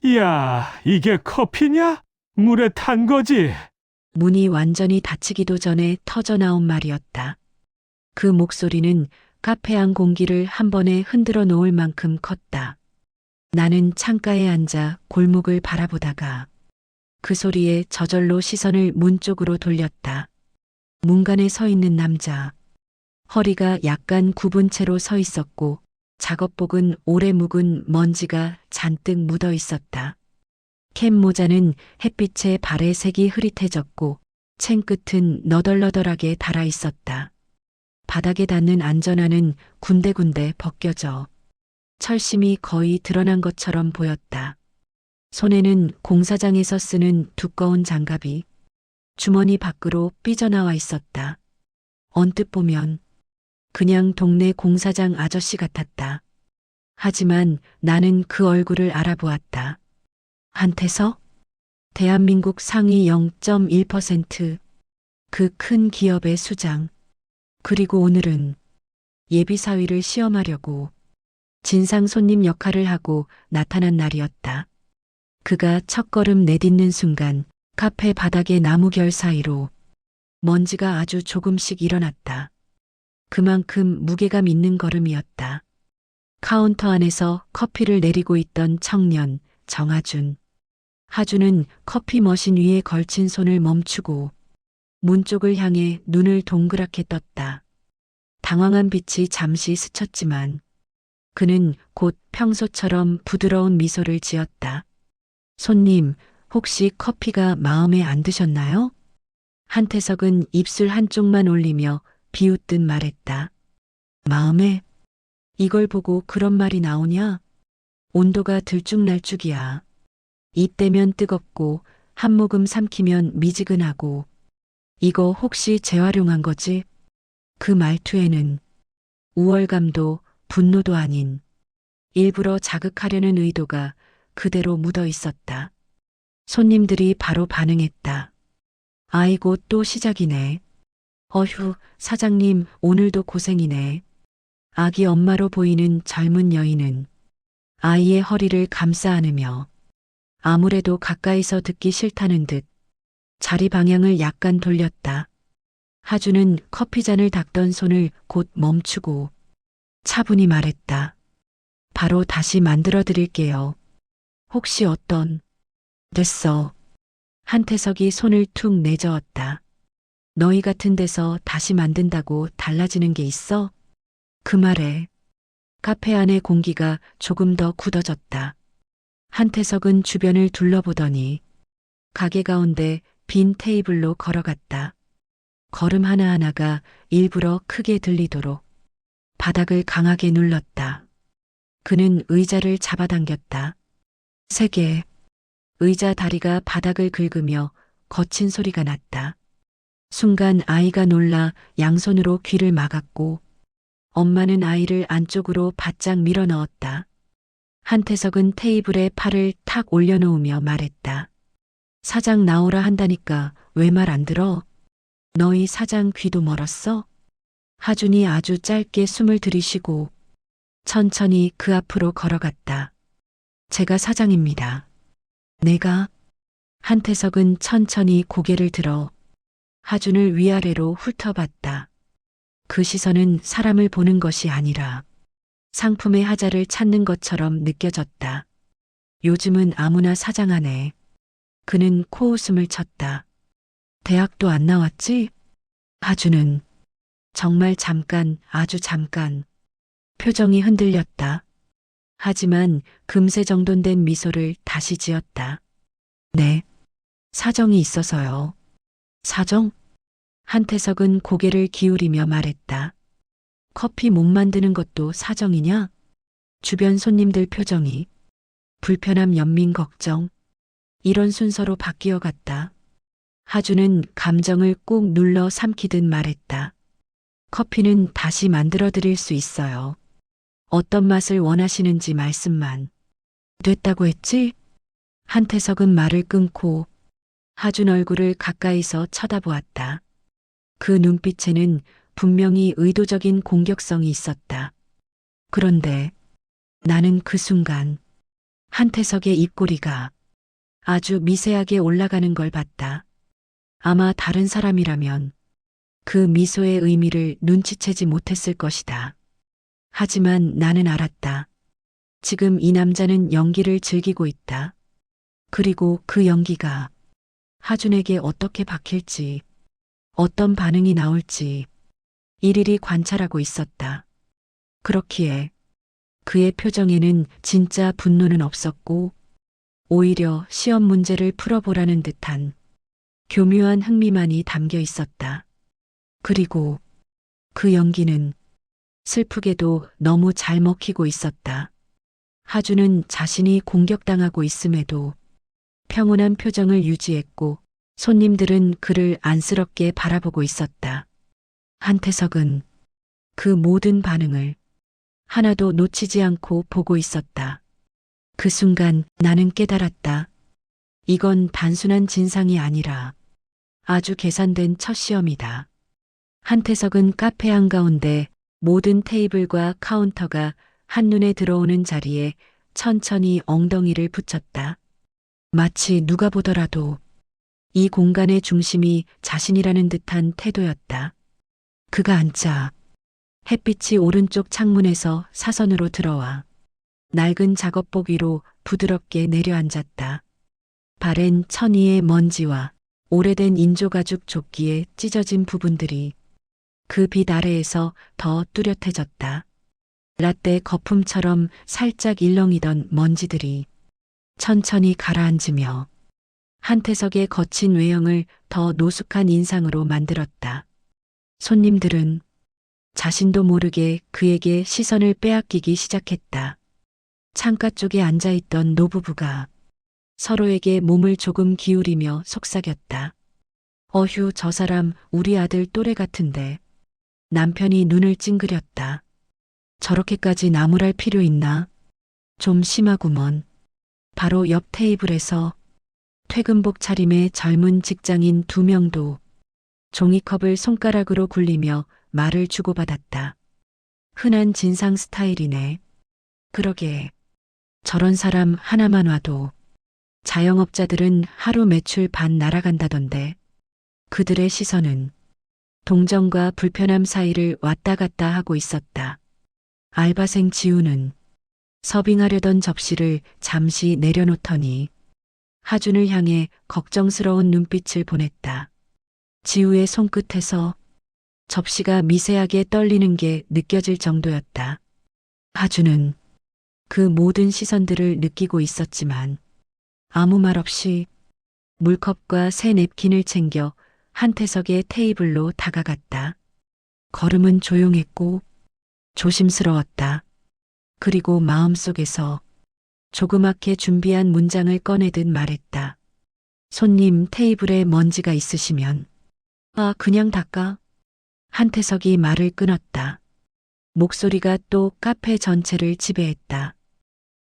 야, 이게 커피냐? 물에 탄 거지? 문이 완전히 닫히기도 전에 터져나온 말이었다. 그 목소리는 카페 안 공기를 한 번에 흔들어 놓을 만큼 컸다. 나는 창가에 앉아 골목을 바라보다가 그 소리에 저절로 시선을 문 쪽으로 돌렸다. 문간에 서 있는 남자. 허리가 약간 굽은 채로 서 있었고 작업복은 오래 묵은 먼지가 잔뜩 묻어 있었다. 캡 모자는 햇빛에 발의 색이 흐릿해졌고 챙끝은 너덜너덜하게 달아 있었다. 바닥에 닿는 안전화는 군데군데 벗겨져 철심이 거의 드러난 것처럼 보였다. 손에는 공사장에서 쓰는 두꺼운 장갑이 주머니 밖으로 삐져나와 있었다. 언뜻 보면 그냥 동네 공사장 아저씨 같았다. 하지만 나는 그 얼굴을 알아보았다. 한태석? 대한민국 상위 0.1%, 그 큰 기업의 수장. 그리고 오늘은 예비사위를 시험하려고 진상 손님 역할을 하고 나타난 날이었다. 그가 첫걸음 내딛는 순간 카페 바닥의 나무결 사이로 먼지가 아주 조금씩 일어났다. 그만큼 무게감 있는 걸음이었다. 카운터 안에서 커피를 내리고 있던 청년 정하준. 하준은 커피 머신 위에 걸친 손을 멈추고 문 쪽을 향해 눈을 동그랗게 떴다. 당황한 빛이 잠시 스쳤지만 그는 곧 평소처럼 부드러운 미소를 지었다. 손님, 혹시 커피가 마음에 안 드셨나요? 한태석은 입술 한쪽만 올리며 비웃듯 말했다. 마음에? 이걸 보고 그런 말이 나오냐? 온도가 들쭉날쭉이야. 입 대면 뜨겁고 한 모금 삼키면 미지근하고 이거 혹시 재활용한 거지? 그 말투에는 우월감도 분노도 아닌 일부러 자극하려는 의도가 그대로 묻어 있었다. 손님들이 바로 반응했다. 아이고 또 시작이네. 어휴, 사장님 오늘도 고생이네. 아기 엄마로 보이는 젊은 여인은 아이의 허리를 감싸 안으며 아무래도 가까이서 듣기 싫다는 듯 자리 방향을 약간 돌렸다. 하주는 커피잔을 닦던 손을 곧 멈추고 차분히 말했다. 바로 다시 만들어 드릴게요. 혹시 어떤... 됐어. 한태석이 손을 툭 내저었다. 너희 같은 데서 다시 만든다고 달라지는 게 있어? 그 말에 카페 안의 공기가 조금 더 굳어졌다. 한태석은 주변을 둘러보더니 가게 가운데 빈 테이블로 걸어갔다. 걸음 하나하나가 일부러 크게 들리도록 바닥을 강하게 눌렀다. 그는 의자를 잡아당겼다. 세게 의자 다리가 바닥을 긁으며 거친 소리가 났다. 순간 아이가 놀라 양손으로 귀를 막았고 엄마는 아이를 안쪽으로 바짝 밀어 넣었다. 한태석은 테이블에 팔을 탁 올려놓으며 말했다. 사장 나오라 한다니까 왜 말 안 들어? 너희 사장 귀도 멀었어? 하준이 아주 짧게 숨을 들이쉬고 천천히 그 앞으로 걸어갔다. 제가 사장입니다. 내가? 한태석은 천천히 고개를 들어 하준을 위아래로 훑어봤다. 그 시선은 사람을 보는 것이 아니라 상품의 하자를 찾는 것처럼 느껴졌다. 요즘은 아무나 사장하네. 그는 코웃음을 쳤다. 대학도 안 나왔지? 하준은 정말 잠깐, 아주 잠깐. 표정이 흔들렸다. 하지만 금세 정돈된 미소를 다시 지었다. 네, 사정이 있어서요. 사정? 한태석은 고개를 기울이며 말했다. 커피 못 만드는 것도 사정이냐? 주변 손님들 표정이 불편함, 연민, 걱정. 이런 순서로 바뀌어 갔다. 하주는 감정을 꾹 눌러 삼키듯 말했다. 커피는 다시 만들어 드릴 수 있어요. 어떤 맛을 원하시는지 말씀만. 됐다고 했지? 한태석은 말을 끊고 하준 얼굴을 가까이서 쳐다보았다. 그 눈빛에는 분명히 의도적인 공격성이 있었다. 그런데 나는 그 순간 한태석의 입꼬리가 아주 미세하게 올라가는 걸 봤다. 아마 다른 사람이라면 그 미소의 의미를 눈치채지 못했을 것이다. 하지만 나는 알았다. 지금 이 남자는 연기를 즐기고 있다. 그리고 그 연기가 하준에게 어떻게 박힐지, 어떤 반응이 나올지 일일이 관찰하고 있었다. 그렇기에 그의 표정에는 진짜 분노는 없었고 오히려 시험 문제를 풀어보라는 듯한 교묘한 흥미만이 담겨 있었다. 그리고 그 연기는 슬프게도 너무 잘 먹히고 있었다. 하준은 자신이 공격당하고 있음에도 평온한 표정을 유지했고 손님들은 그를 안쓰럽게 바라보고 있었다. 한태석은 그 모든 반응을 하나도 놓치지 않고 보고 있었다. 그 순간 나는 깨달았다. 이건 단순한 진상이 아니라 아주 계산된 첫 시험이다. 한태석은 카페 한가운데 모든 테이블과 카운터가 한눈에 들어오는 자리에 천천히 엉덩이를 붙였다. 마치 누가 보더라도 이 공간의 중심이 자신이라는 듯한 태도였다. 그가 앉자 햇빛이 오른쪽 창문에서 사선으로 들어와 낡은 작업복 위로 부드럽게 내려앉았다. 발엔 천이의 먼지와 오래된 인조가죽 조끼에 찢어진 부분들이 그 빛 아래에서 더 뚜렷해졌다. 라떼 거품처럼 살짝 일렁이던 먼지들이 천천히 가라앉으며 한태석의 거친 외형을 더 노숙한 인상으로 만들었다. 손님들은 자신도 모르게 그에게 시선을 빼앗기기 시작했다. 창가 쪽에 앉아있던 노부부가 서로에게 몸을 조금 기울이며 속삭였다. 어휴, 저 사람 우리 아들 또래 같은데. 남편이 눈을 찡그렸다. 저렇게까지 나무랄 필요 있나? 좀 심하구먼. 바로 옆 테이블에서 퇴근복 차림의 젊은 직장인 2명도 종이컵을 손가락으로 굴리며 말을 주고받았다. 흔한 진상 스타일이네. 그러게. 저런 사람 하나만 와도 자영업자들은 하루 매출 반 날아간다던데. 그들의 시선은 동정과 불편함 사이를 왔다 갔다 하고 있었다. 알바생 지우는 서빙하려던 접시를 잠시 내려놓더니 하준을 향해 걱정스러운 눈빛을 보냈다. 지우의 손끝에서 접시가 미세하게 떨리는 게 느껴질 정도였다. 하준은 그 모든 시선들을 느끼고 있었지만 아무 말 없이 물컵과 새 냅킨을 챙겨 한태석의 테이블로 다가갔다. 걸음은 조용했고 조심스러웠다. 그리고 마음속에서 조그맣게 준비한 문장을 꺼내듯 말했다. 손님, 테이블에 먼지가 있으시면 그냥 닦아. 한태석이 말을 끊었다. 목소리가 또 카페 전체를 지배했다.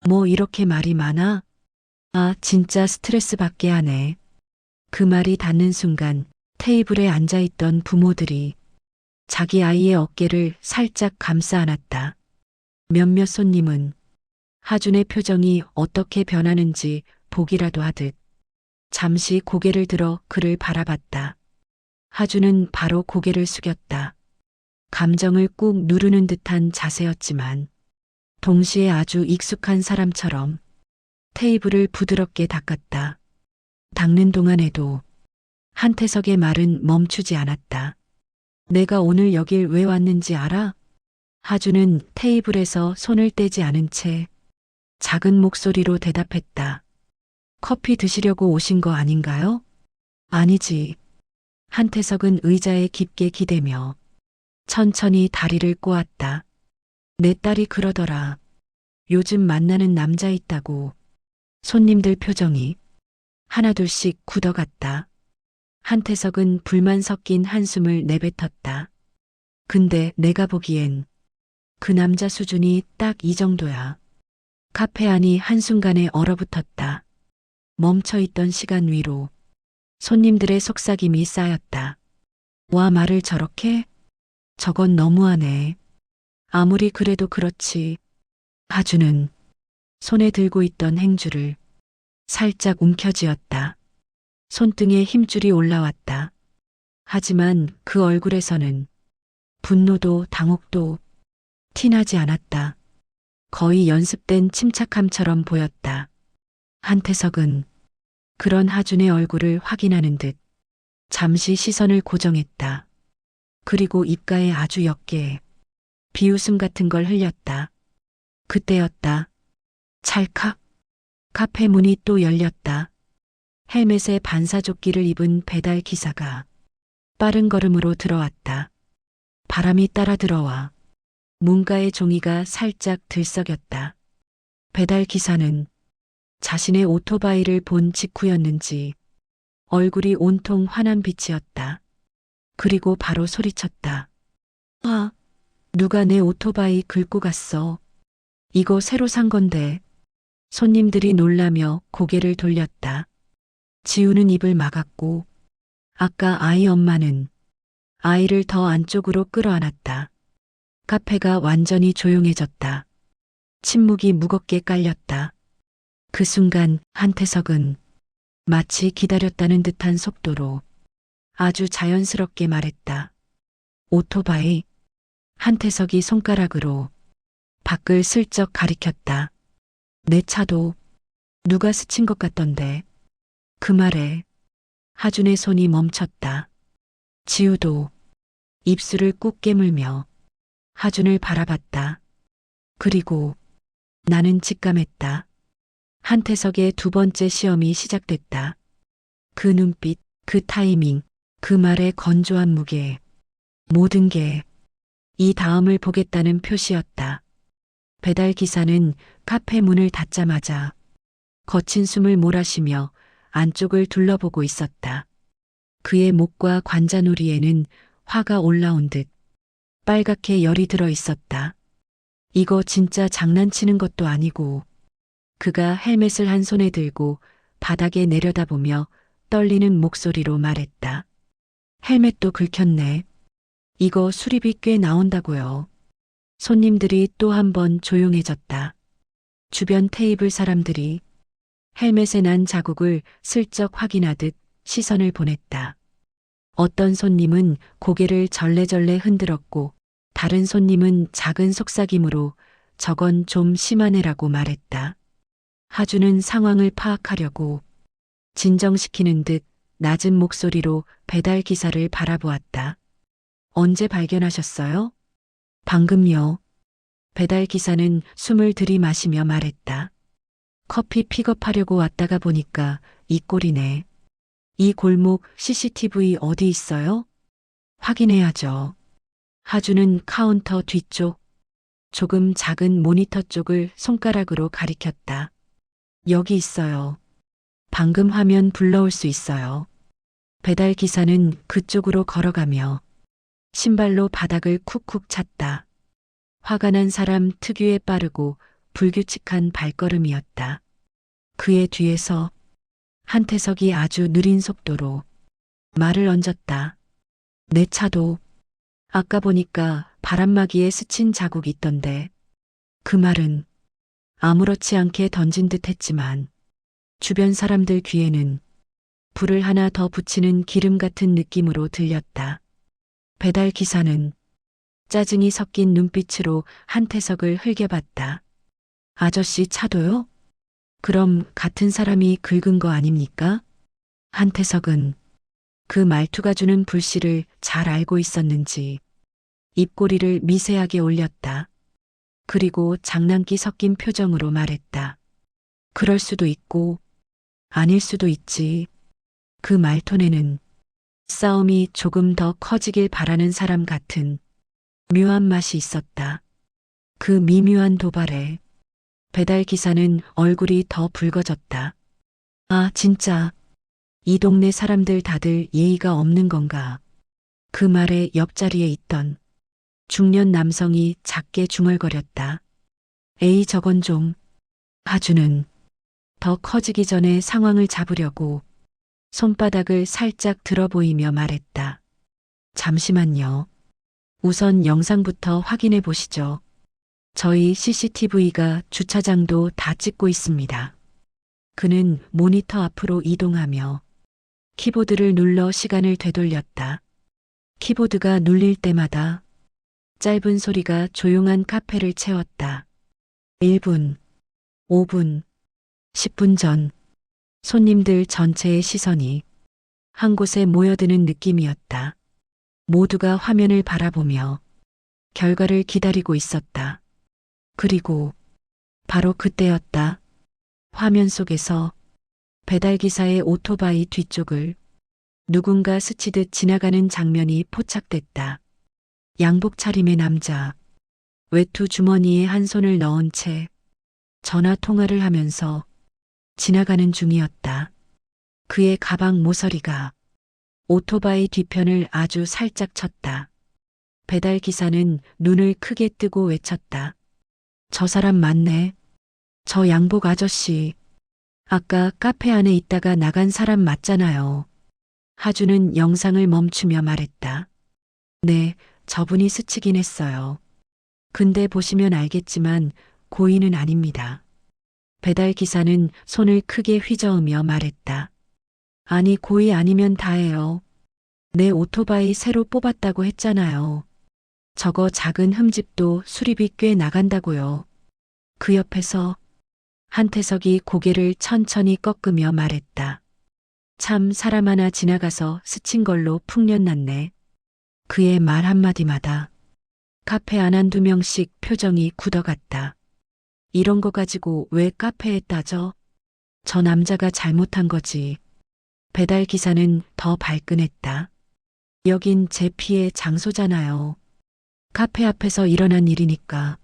뭐 이렇게 말이 많아? 진짜 스트레스 받게 하네. 그 말이 닿는 순간 테이블에 앉아있던 부모들이 자기 아이의 어깨를 살짝 감싸 안았다. 몇몇 손님은 하준의 표정이 어떻게 변하는지 보기라도 하듯 잠시 고개를 들어 그를 바라봤다. 하준은 바로 고개를 숙였다. 감정을 꾹 누르는 듯한 자세였지만 동시에 아주 익숙한 사람처럼 테이블을 부드럽게 닦았다. 닦는 동안에도 한태석의 말은 멈추지 않았다. 내가 오늘 여길 왜 왔는지 알아? 하준은 테이블에서 손을 떼지 않은 채 작은 목소리로 대답했다. 커피 드시려고 오신 거 아닌가요? 아니지. 한태석은 의자에 깊게 기대며 천천히 다리를 꼬았다. 내 딸이 그러더라. 요즘 만나는 남자 있다고. 손님들 표정이 하나둘씩 굳어갔다. 한태석은 불만 섞인 한숨을 내뱉었다. 근데 내가 보기엔 그 남자 수준이 딱 이 정도야. 카페 안이 한순간에 얼어붙었다. 멈춰있던 시간 위로 손님들의 속삭임이 쌓였다. 와, 말을 저렇게? 저건 너무하네. 아무리 그래도 그렇지. 하준은 손에 들고 있던 행주를 살짝 움켜쥐었다. 손등에 힘줄이 올라왔다. 하지만 그 얼굴에서는 분노도 당혹도 티나지 않았다. 거의 연습된 침착함처럼 보였다. 한태석은 그런 하준의 얼굴을 확인하는 듯 잠시 시선을 고정했다. 그리고 입가에 아주 옅게 비웃음 같은 걸 흘렸다. 그때였다. 찰칵. 카페 문이 또 열렸다. 헬멧에 반사조끼를 입은 배달 기사가 빠른 걸음으로 들어왔다. 바람이 따라 들어와 문가의 종이가 살짝 들썩였다. 배달 기사는 자신의 오토바이를 본 직후였는지 얼굴이 온통 환한 빛이었다. 그리고 바로 소리쳤다. 아, 누가 내 오토바이 긁고 갔어. 이거 새로 산 건데. 손님들이 놀라며 고개를 돌렸다. 지우는 입을 막았고 아까 아이 엄마는 아이를 더 안쪽으로 끌어안았다. 카페가 완전히 조용해졌다. 침묵이 무겁게 깔렸다. 그 순간 한태석은 마치 기다렸다는 듯한 속도로 아주 자연스럽게 말했다. 오토바이. 한태석이 손가락으로 밖을 슬쩍 가리켰다. 내 차도 누가 스친 것 같던데. 그 말에 하준의 손이 멈췄다. 지우도 입술을 꾹 깨물며 하준을 바라봤다. 그리고 나는 직감했다. 한태석의 두 번째 시험이 시작됐다. 그 눈빛, 그 타이밍, 그 말의 건조한 무게. 모든 게 이 다음을 보겠다는 표시였다. 배달 기사는 카페 문을 닫자마자 거친 숨을 몰아쉬며 안쪽을 둘러보고 있었다. 그의 목과 관자놀이에는 화가 올라온 듯 빨갛게 열이 들어 있었다. 이거 진짜 장난치는 것도 아니고. 그가 헬멧을 한 손에 들고 바닥에 내려다보며 떨리는 목소리로 말했다. 헬멧도 긁혔네. 이거 수리비 꽤 나온다고요. 손님들이 또 한 번 조용해졌다. 주변 테이블 사람들이 헬멧에 난 자국을 슬쩍 확인하듯 시선을 보냈다. 어떤 손님은 고개를 절레절레 흔들었고 다른 손님은 작은 속삭임으로 저건 좀 심하네라고 말했다. 하준은 상황을 파악하려고 진정시키는 듯 낮은 목소리로 배달 기사를 바라보았다. 언제 발견하셨어요? 방금요. 배달 기사는 숨을 들이마시며 말했다. 커피 픽업하려고 왔다가 보니까 이 꼴이네. 이 골목 CCTV 어디 있어요? 확인해야죠. 하준은 카운터 뒤쪽, 조금 작은 모니터 쪽을 손가락으로 가리켰다. 여기 있어요. 방금 화면 불러올 수 있어요. 배달 기사는 그쪽으로 걸어가며 신발로 바닥을 쿡쿡 찼다. 화가 난 사람 특유의 빠르고 불규칙한 발걸음이었다. 그의 뒤에서 한태석이 아주 느린 속도로 말을 얹었다. 내 차도 아까 보니까 바람막이에 스친 자국이 있던데. 그 말은 아무렇지 않게 던진 듯 했지만 주변 사람들 귀에는 불을 하나 더 붙이는 기름 같은 느낌으로 들렸다. 배달 기사는 짜증이 섞인 눈빛으로 한태석을 흘겨봤다. 아저씨 차도요? 그럼 같은 사람이 긁은 거 아닙니까? 한태석은 그 말투가 주는 불씨를 잘 알고 있었는지 입꼬리를 미세하게 올렸다. 그리고 장난기 섞인 표정으로 말했다. 그럴 수도 있고 아닐 수도 있지. 그 말톤에는 싸움이 조금 더 커지길 바라는 사람 같은 묘한 맛이 있었다. 그 미묘한 도발에 배달 기사는 얼굴이 더 붉어졌다. 아, 진짜 이 동네 사람들 다들 예의가 없는 건가? 그 말에 옆자리에 있던 중년 남성이 작게 중얼거렸다. 에이, 저건 좀. 하준은 더 커지기 전에 상황을 잡으려고 손바닥을 살짝 들어 보이며 말했다. 잠시만요. 우선 영상부터 확인해 보시죠. 저희 CCTV가 주차장도 다 찍고 있습니다. 그는 모니터 앞으로 이동하며 키보드를 눌러 시간을 되돌렸다. 키보드가 눌릴 때마다 짧은 소리가 조용한 카페를 채웠다. 1분, 5분, 10분 전 손님들 전체의 시선이 한 곳에 모여드는 느낌이었다. 모두가 화면을 바라보며 결과를 기다리고 있었다. 그리고 바로 그때였다. 화면 속에서 배달기사의 오토바이 뒤쪽을 누군가 스치듯 지나가는 장면이 포착됐다. 양복 차림의 남자, 외투 주머니에 한 손을 넣은 채 전화 통화를 하면서 지나가는 중이었다. 그의 가방 모서리가 오토바이 뒤편을 아주 살짝 쳤다. 배달기사는 눈을 크게 뜨고 외쳤다. 저 사람 맞네. 저 양복 아저씨. 아까 카페 안에 있다가 나간 사람 맞잖아요. 하주는 영상을 멈추며 말했다. 네, 저분이 스치긴 했어요. 근데 보시면 알겠지만 고의는 아닙니다. 배달기사는 손을 크게 휘저으며 말했다. 아니, 고의 아니면 다해요. 내 오토바이 새로 뽑았다고 했잖아요. 저거 작은 흠집도 수리비 꽤 나간다고요. 그 옆에서 한태석이 고개를 천천히 꺾으며 말했다. 참 사람 하나 지나가서 스친 걸로 풍년났네. 그의 말 한마디마다 카페 안 한두 명씩 표정이 굳어갔다. 이런 거 가지고 왜 카페에 따져? 저 남자가 잘못한 거지. 배달 기사는 더 발끈했다. 여긴 제 피해 장소잖아요. 카페 앞에서 일어난 일이니까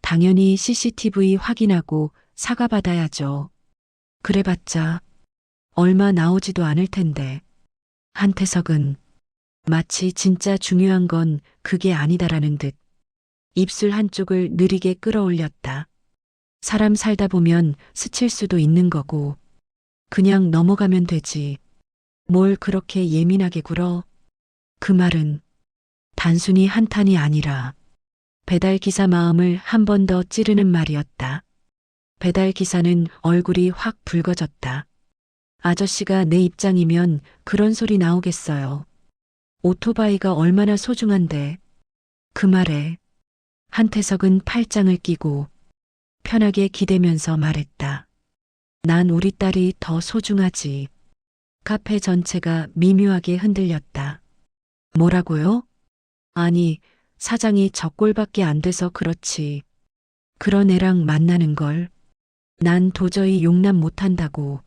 당연히 CCTV 확인하고 사과받아야죠. 그래봤자 얼마 나오지도 않을 텐데. 한태석은 마치 진짜 중요한 건 그게 아니다라는 듯 입술 한쪽을 느리게 끌어올렸다. 사람 살다 보면 스칠 수도 있는 거고 그냥 넘어가면 되지. 뭘 그렇게 예민하게 굴어? 그 말은 단순히 한탄이 아니라 배달기사 마음을 한 번 더 찌르는 말이었다. 배달기사는 얼굴이 확 붉어졌다. 아저씨가 내 입장이면 그런 소리 나오겠어요. 오토바이가 얼마나 소중한데. 그 말에 한태석은 팔짱을 끼고 편하게 기대면서 말했다. 난 우리 딸이 더 소중하지. 카페 전체가 미묘하게 흔들렸다. 뭐라고요? 아니, 사장이 저 꼴밖에 안 돼서 그렇지. 그런 애랑 만나는 걸 난 도저히 용납 못한다고.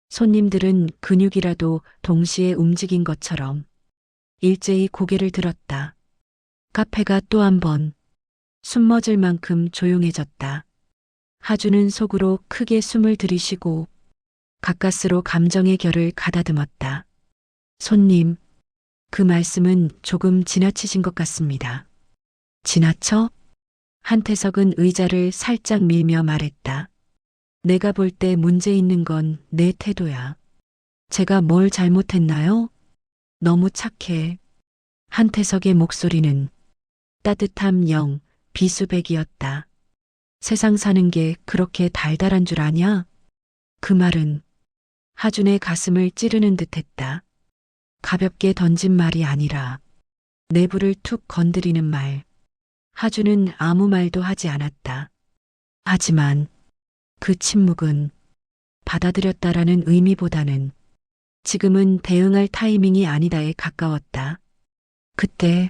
손님들은 근육이라도 동시에 움직인 것처럼 일제히 고개를 들었다. 카페가 또 한 번 숨머질 만큼 조용해졌다. 하주는 속으로 크게 숨을 들이쉬고 가까스로 감정의 결을 가다듬었다. 손님, 그 말씀은 조금 지나치신 것 같습니다. 지나쳐? 한태석은 의자를 살짝 밀며 말했다. 내가 볼 때 문제 있는 건 내 태도야. 제가 뭘 잘못했나요? 너무 착해. 한태석의 목소리는 따뜻함 0, 비수백이었다. 세상 사는 게 그렇게 달달한 줄 아냐? 그 말은 하준의 가슴을 찌르는 듯했다. 가볍게 던진 말이 아니라 내부를 툭 건드리는 말. 하준은 아무 말도 하지 않았다. 하지만 그 침묵은 받아들였다라는 의미보다는 지금은 대응할 타이밍이 아니다에 가까웠다. 그때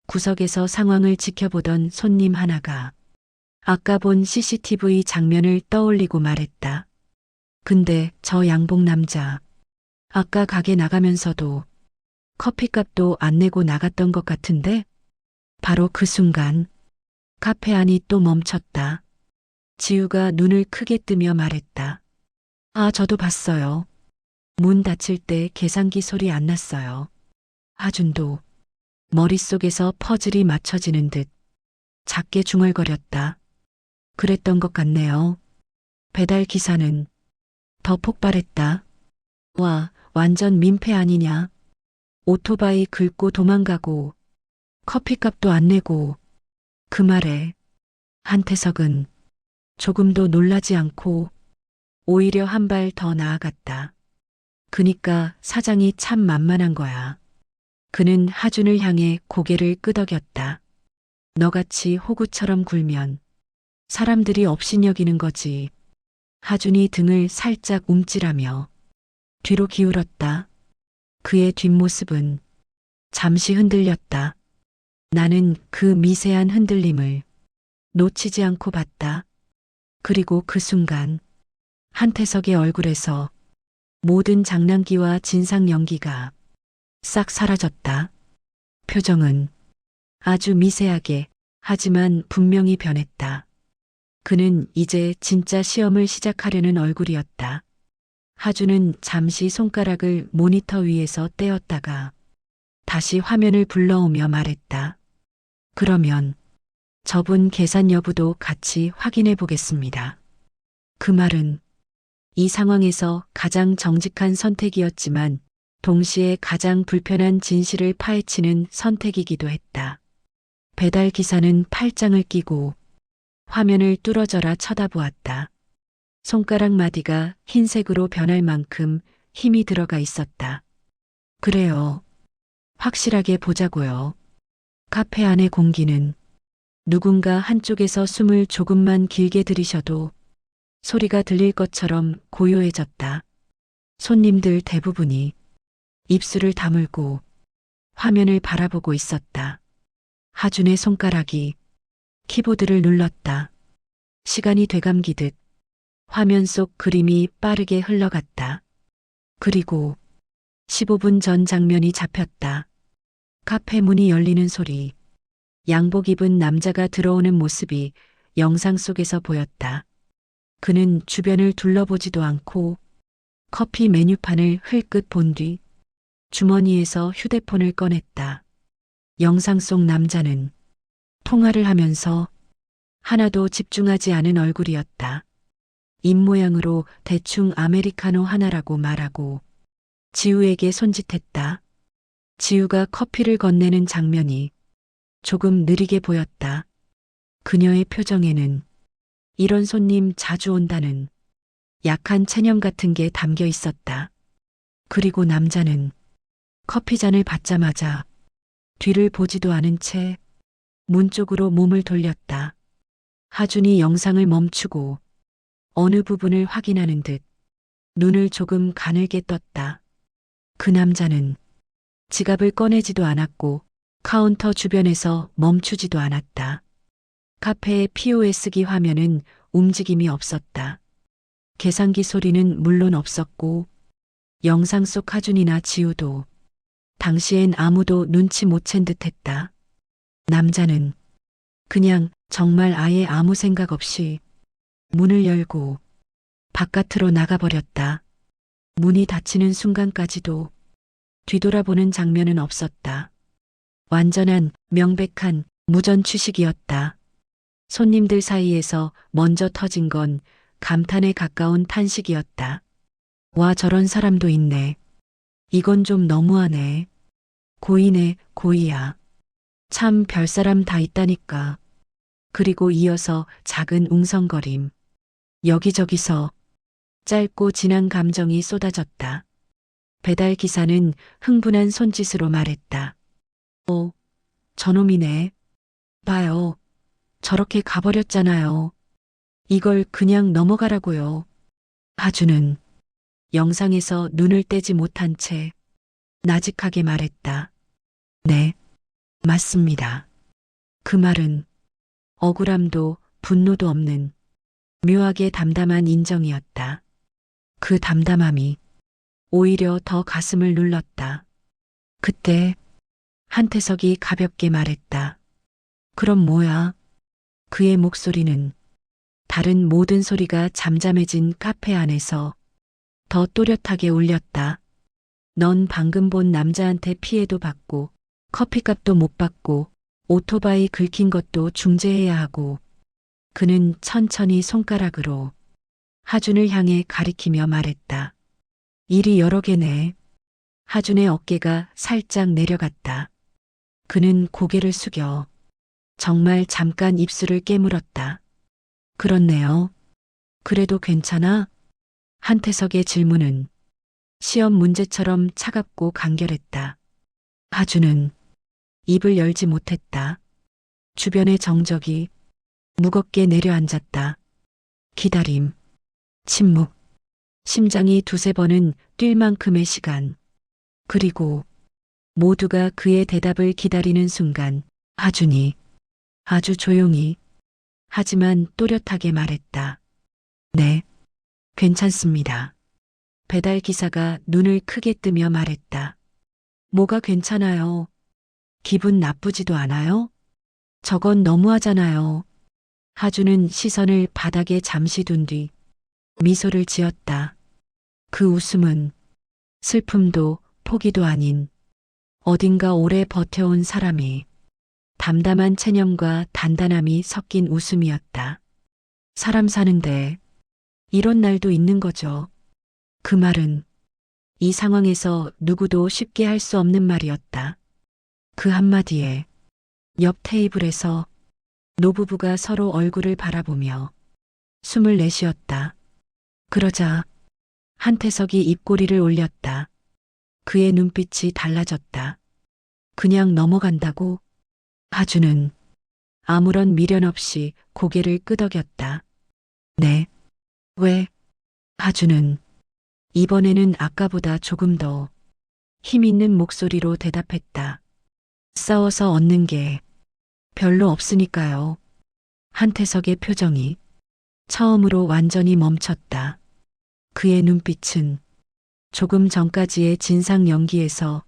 구석에서 상황을 지켜보던 손님 하나가 아까 본 CCTV 장면을 떠올리고 말했다. 근데 저 양복 남자, 아까 가게 나가면서도 커피값도 안 내고 나갔던 것 같은데? 바로 그 순간 카페 안이 또 멈췄다. 지우가 눈을 크게 뜨며 말했다. 아, 저도 봤어요. 문 닫힐 때 계산기 소리 안 났어요. 하준도 머릿속에서 퍼즐이 맞춰지는 듯 작게 중얼거렸다. 그랬던 것 같네요. 배달 기사는 더 폭발했다. 와, 완전 민폐 아니냐. 오토바이 긁고 도망가고 커피값도 안 내고. 그 말에 한태석은 조금도 놀라지 않고 오히려 한 발 더 나아갔다. 그니까 사장이 참 만만한 거야. 그는 하준을 향해 고개를 끄덕였다. 너같이 호구처럼 굴면 사람들이 업신여기는 거지. 하준이 등을 살짝 움찔하며 뒤로 기울었다. 그의 뒷모습은 잠시 흔들렸다. 나는 그 미세한 흔들림을 놓치지 않고 봤다. 그리고 그 순간 한태석의 얼굴에서 모든 장난기와 진상 연기가 싹 사라졌다. 표정은 아주 미세하게 하지만 분명히 변했다. 그는 이제 진짜 시험을 시작하려는 얼굴이었다. 하준은 잠시 손가락을 모니터 위에서 떼었다가 다시 화면을 불러오며 말했다. 그러면 저분 계산 여부도 같이 확인해 보겠습니다. 그 말은 이 상황에서 가장 정직한 선택이었지만 동시에 가장 불편한 진실을 파헤치는 선택이기도 했다. 배달 기사는 팔짱을 끼고 화면을 뚫어져라 쳐다보았다. 손가락 마디가 흰색으로 변할 만큼 힘이 들어가 있었다. 그래요. 확실하게 보자고요. 카페 안의 공기는 누군가 한쪽에서 숨을 조금만 길게 들이셔도 소리가 들릴 것처럼 고요해졌다. 손님들 대부분이 입술을 다물고 화면을 바라보고 있었다. 하준의 손가락이 키보드를 눌렀다. 시간이 되감기듯 화면 속 그림이 빠르게 흘러갔다. 그리고 15분 전 장면이 잡혔다. 카페 문이 열리는 소리, 양복 입은 남자가 들어오는 모습이 영상 속에서 보였다. 그는 주변을 둘러보지도 않고 커피 메뉴판을 흘끗 본 뒤 주머니에서 휴대폰을 꺼냈다. 영상 속 남자는 통화를 하면서 하나도 집중하지 않은 얼굴이었다. 입모양으로 대충 아메리카노 하나라고 말하고 지우에게 손짓했다. 지우가 커피를 건네는 장면이 조금 느리게 보였다. 그녀의 표정에는 이런 손님 자주 온다는 약한 체념 같은 게 담겨 있었다. 그리고 남자는 커피잔을 받자마자 뒤를 보지도 않은 채 문 쪽으로 몸을 돌렸다. 하준이 영상을 멈추고 어느 부분을 확인하는 듯 눈을 조금 가늘게 떴다. 그 남자는 지갑을 꺼내지도 않았고 카운터 주변에서 멈추지도 않았다. 카페의 POS기 화면은 움직임이 없었다. 계산기 소리는 물론 없었고 영상 속 하준이나 지우도 당시엔 아무도 눈치 못 챈 듯했다. 남자는 그냥 정말 아예 아무 생각 없이 문을 열고 바깥으로 나가버렸다. 문이 닫히는 순간까지도 뒤돌아보는 장면은 없었다. 완전한 명백한 무전 취식이었다. 손님들 사이에서 먼저 터진 건 감탄에 가까운 탄식이었다. 와, 저런 사람도 있네. 이건 좀 너무하네. 고이네, 고이야. 참 별사람 다 있다니까. 그리고 이어서 작은 웅성거림. 여기저기서 짧고 진한 감정이 쏟아졌다. 배달 기사는 흥분한 손짓으로 말했다. 저놈이네. 봐요. 저렇게 가버렸잖아요. 이걸 그냥 넘어가라고요. 하준은 영상에서 눈을 떼지 못한 채 나직하게 말했다. 네, 맞습니다. 그 말은 억울함도 분노도 없는 묘하게 담담한 인정이었다. 그 담담함이 오히려 더 가슴을 눌렀다. 그때 한태석이 가볍게 말했다. 그럼 뭐야? 그의 목소리는 다른 모든 소리가 잠잠해진 카페 안에서 더 또렷하게 울렸다. 넌 방금 본 남자한테 피해도 받고 커피값도 못 받고 오토바이 긁힌 것도 중재해야 하고. 그는 천천히 손가락으로 하준을 향해 가리키며 말했다. 일이 여러 개네. 하준의 어깨가 살짝 내려갔다. 그는 고개를 숙여 정말 잠깐 입술을 깨물었다. 그렇네요. 그래도 괜찮아? 한태석의 질문은 시험 문제처럼 차갑고 간결했다. 하주는 입을 열지 못했다. 주변의 정적이 무겁게 내려앉았다. 기다림, 침묵, 심장이 두세 번은 뛸 만큼의 시간. 그리고 모두가 그의 대답을 기다리는 순간 하준이 아주 조용히 하지만 또렷하게 말했다. 네, 괜찮습니다. 배달 기사가 눈을 크게 뜨며 말했다. 뭐가 괜찮아요? 기분 나쁘지도 않아요? 저건 너무하잖아요. 하주는 시선을 바닥에 잠시 둔 뒤 미소를 지었다. 그 웃음은 슬픔도 포기도 아닌 어딘가 오래 버텨온 사람이 담담한 체념과 단단함이 섞인 웃음이었다. 사람 사는데 이런 날도 있는 거죠. 그 말은 이 상황에서 누구도 쉽게 할 수 없는 말이었다. 그 한마디에 옆 테이블에서 노부부가 서로 얼굴을 바라보며 숨을 내쉬었다. 그러자 한태석이 입꼬리를 올렸다. 그의 눈빛이 달라졌다. 그냥 넘어간다고? 하주는 아무런 미련 없이 고개를 끄덕였다. 네. 왜? 하주는 이번에는 아까보다 조금 더 힘 있는 목소리로 대답했다. 싸워서 얻는 게 별로 없으니까요. 한태석의 표정이 처음으로 완전히 멈췄다. 그의 눈빛은 조금 전까지의 진상 연기에서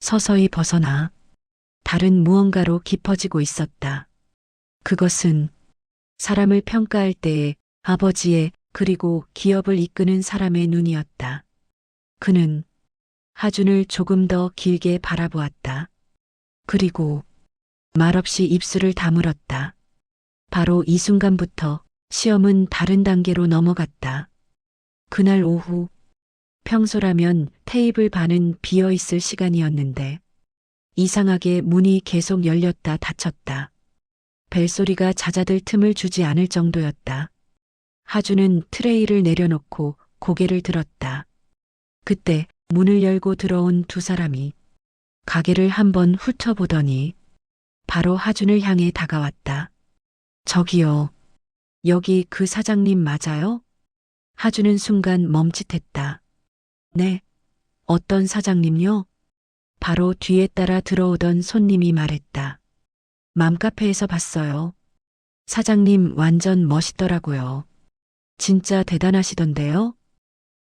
서서히 벗어나 다른 무언가로 깊어지고 있었다. 그것은 사람을 평가할 때의 아버지의 그리고 기업을 이끄는 사람의 눈이었다. 그는 하준을 조금 더 길게 바라보았다. 그리고 말없이 입술을 다물었다. 바로 이 순간부터 시험은 다른 단계로 넘어갔다. 그날 오후 평소라면 테이블 반은 비어 있을 시간이었는데 이상하게 문이 계속 열렸다 닫혔다. 벨소리가 잦아들 틈을 주지 않을 정도였다. 하주는 트레이를 내려놓고 고개를 들었다. 그때 문을 열고 들어온 두 사람이 가게를 한번 훑어보더니 바로 하준을 향해 다가왔다. 저기요. 여기 그 사장님 맞아요? 하준은 순간 멈칫했다. 네. 어떤 사장님요? 바로 뒤에 따라 들어오던 손님이 말했다. 맘카페에서 봤어요. 사장님 완전 멋있더라고요. 진짜 대단하시던데요?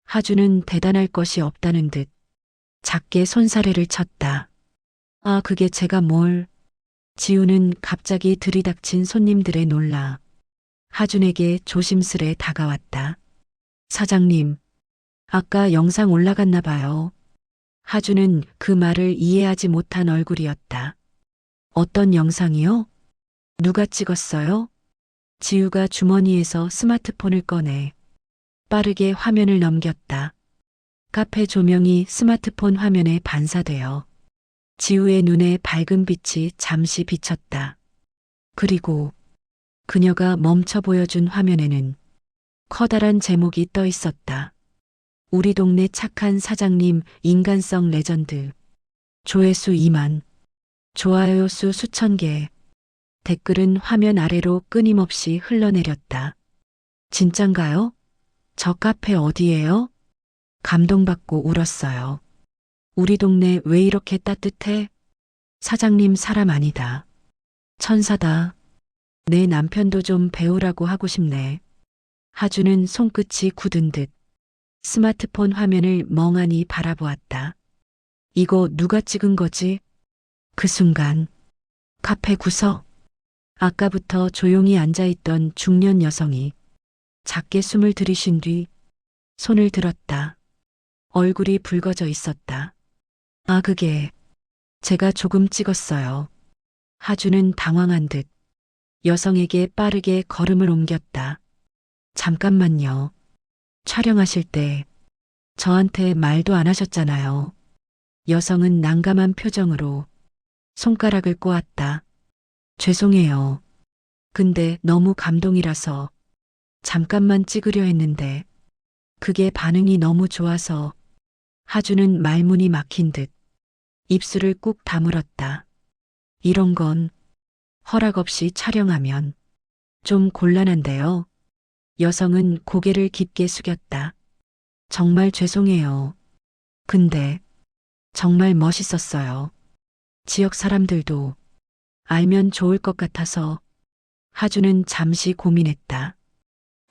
하주는 대단할 것이 없다는 듯 작게 손사래를 쳤다. 아, 그게 제가 뭘. 지우는 갑자기 들이닥친 손님들에 놀라 하준에게 조심스레 다가왔다. 사장님, 아까 영상 올라갔나 봐요. 하준은 그 말을 이해하지 못한 얼굴이었다. 어떤 영상이요? 누가 찍었어요? 지우가 주머니에서 스마트폰을 꺼내 빠르게 화면을 넘겼다. 카페 조명이 스마트폰 화면에 반사되어 지우의 눈에 밝은 빛이 잠시 비쳤다. 그리고 그녀가 멈춰 보여준 화면에는 커다란 제목이 떠 있었다. 우리 동네 착한 사장님 인간성 레전드. 조회수 2만. 좋아요 수 수천 개. 댓글은 화면 아래로 끊임없이 흘러내렸다. 진짠가요? 저 카페 어디예요? 감동받고 울었어요. 우리 동네 왜 이렇게 따뜻해? 사장님 사람 아니다. 천사다. 내 남편도 좀 배우라고 하고 싶네. 하주는 손끝이 굳은 듯 스마트폰 화면을 멍하니 바라보았다. 이거 누가 찍은 거지? 그 순간 카페 구석. 아까부터 조용히 앉아있던 중년 여성이 작게 숨을 들이쉰 뒤 손을 들었다. 얼굴이 붉어져 있었다. 아, 그게 제가 조금 찍었어요. 하주는 당황한 듯 여성에게 빠르게 걸음을 옮겼다. 잠깐만요. 촬영하실 때 저한테 말도 안 하셨잖아요. 여성은 난감한 표정으로 손가락을 꼬았다. 죄송해요. 근데 너무 감동이라서 잠깐만 찍으려 했는데 그게 반응이 너무 좋아서. 하주는 말문이 막힌 듯 입술을 꾹 다물었다. 이런 건 허락 없이 촬영하면 좀 곤란한데요. 여성은 고개를 깊게 숙였다. 정말 죄송해요. 근데 정말 멋있었어요. 지역 사람들도 알면 좋을 것 같아서. 하주는 잠시 고민했다.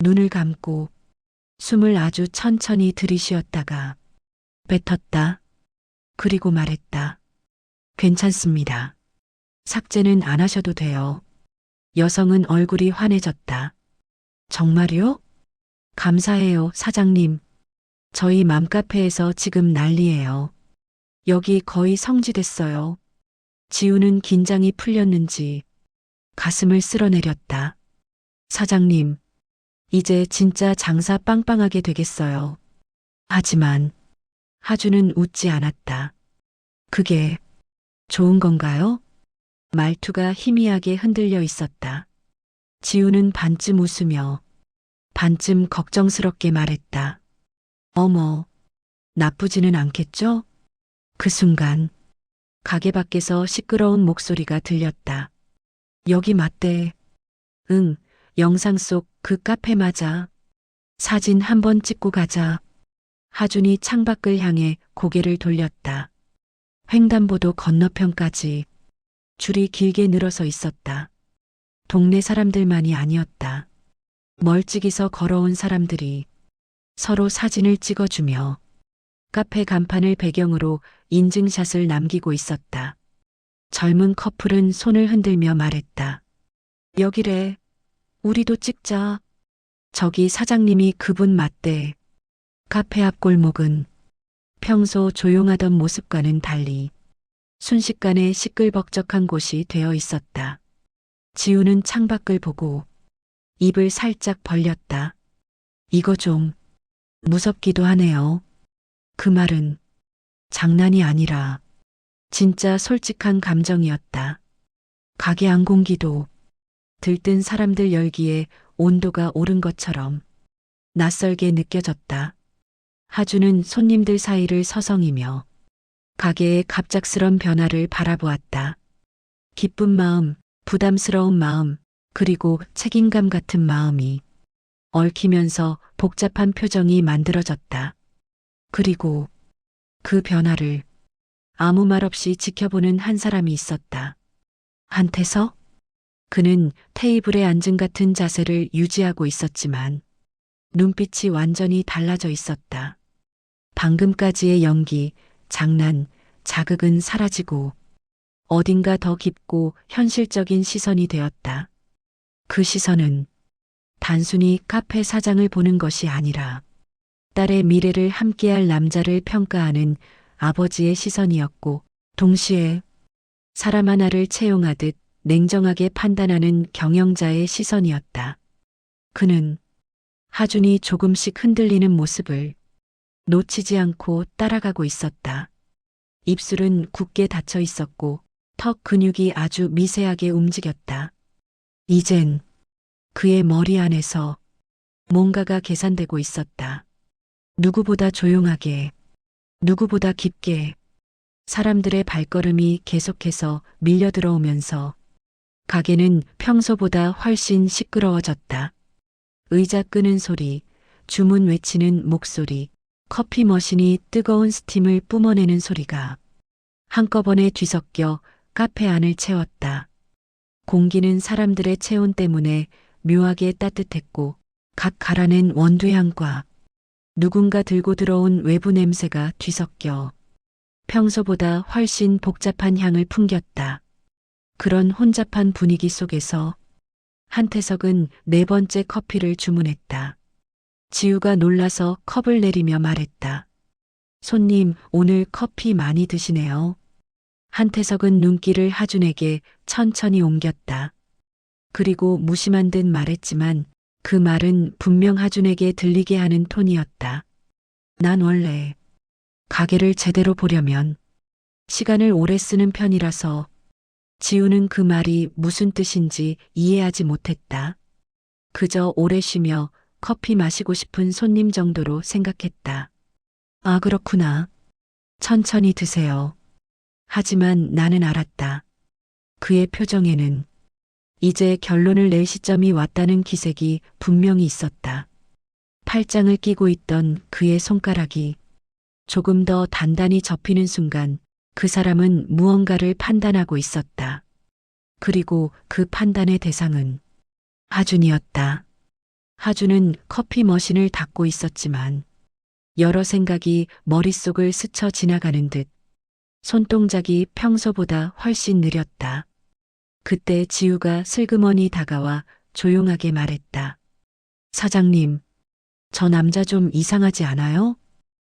눈을 감고 숨을 아주 천천히 들이쉬었다가 뱉었다. 그리고 말했다. 괜찮습니다. 삭제는 안 하셔도 돼요. 여성은 얼굴이 환해졌다. 정말요? 감사해요, 사장님. 저희 맘카페에서 지금 난리예요. 여기 거의 성지됐어요. 지우는 긴장이 풀렸는지 가슴을 쓸어내렸다. 사장님, 이제 진짜 장사 빵빵하게 되겠어요. 하지만 하주는 웃지 않았다. 그게 좋은 건가요? 말투가 희미하게 흔들려 있었다. 지우는 반쯤 웃으며 반쯤 걱정스럽게 말했다. 어머, 나쁘지는 않겠죠? 그 순간 가게 밖에서 시끄러운 목소리가 들렸다. 여기 맞대. 응, 영상 속 그 카페 맞아. 사진 한번 찍고 가자. 하준이 창밖을 향해 고개를 돌렸다. 횡단보도 건너편까지 줄이 길게 늘어서 있었다. 동네 사람들만이 아니었다. 멀찍이서 걸어온 사람들이 서로 사진을 찍어주며 카페 간판을 배경으로 인증샷을 남기고 있었다. 젊은 커플은 손을 흔들며 말했다. 여기래. 우리도 찍자. 저기 사장님이 그분 맞대. 카페 앞 골목은 평소 조용하던 모습과는 달리 순식간에 시끌벅적한 곳이 되어 있었다. 지우는 창밖을 보고 입을 살짝 벌렸다. 이거 좀 무섭기도 하네요. 그 말은 장난이 아니라 진짜 솔직한 감정이었다. 가게 안 공기도 들뜬 사람들 열기에 온도가 오른 것처럼 낯설게 느껴졌다. 하주는 손님들 사이를 서성이며 가게의 갑작스런 변화를 바라보았다. 기쁜 마음, 부담스러운 마음, 그리고 책임감 같은 마음이 얽히면서 복잡한 표정이 만들어졌다. 그리고 그 변화를 아무 말 없이 지켜보는 한 사람이 있었다. 한태석? 그는 테이블에 앉은 같은 자세를 유지하고 있었지만 눈빛이 완전히 달라져 있었다. 방금까지의 연기, 장난, 자극은 사라지고 어딘가 더 깊고 현실적인 시선이 되었다. 그 시선은 단순히 카페 사장을 보는 것이 아니라 딸의 미래를 함께할 남자를 평가하는 아버지의 시선이었고, 동시에 사람 하나를 채용하듯 냉정하게 판단하는 경영자의 시선이었다. 그는 하준이 조금씩 흔들리는 모습을 놓치지 않고 따라가고 있었다. 입술은 굳게 닫혀 있었고 턱 근육이 아주 미세하게 움직였다. 이젠 그의 머리 안에서 뭔가가 계산되고 있었다. 누구보다 조용하게, 누구보다 깊게 사람들의 발걸음이 계속해서 밀려 들어오면서 가게는 평소보다 훨씬 시끄러워졌다. 의자 끄는 소리, 주문 외치는 목소리, 커피 머신이 뜨거운 스팀을 뿜어내는 소리가 한꺼번에 뒤섞여 카페 안을 채웠다. 공기는 사람들의 체온 때문에 묘하게 따뜻했고 각 갈아낸 원두향과 누군가 들고 들어온 외부 냄새가 뒤섞여 평소보다 훨씬 복잡한 향을 풍겼다. 그런 혼잡한 분위기 속에서 한태석은 네 번째 커피를 주문했다. 지우가 놀라서 컵을 내리며 말했다. 손님, 오늘 커피 많이 드시네요. 한태석은 눈길을 하준에게 천천히 옮겼다. 그리고 무심한 듯 말했지만 그 말은 분명 하준에게 들리게 하는 톤이었다. 난 원래 가게를 제대로 보려면 시간을 오래 쓰는 편이라서 지우는 그 말이 무슨 뜻인지 이해하지 못했다. 그저 오래 쉬며 커피 마시고 싶은 손님 정도로 생각했다. 아, 그렇구나. 천천히 드세요. 하지만 나는 알았다. 그의 표정에는 이제 결론을 낼 시점이 왔다는 기색이 분명히 있었다. 팔짱을 끼고 있던 그의 손가락이 조금 더 단단히 접히는 순간 그 사람은 무언가를 판단하고 있었다. 그리고 그 판단의 대상은 하준이었다. 하준은 커피 머신을 닫고 있었지만 여러 생각이 머릿속을 스쳐 지나가는 듯 손동작이 평소보다 훨씬 느렸다. 그때 지우가 슬그머니 다가와 조용하게 말했다. 사장님, 저 남자 좀 이상하지 않아요?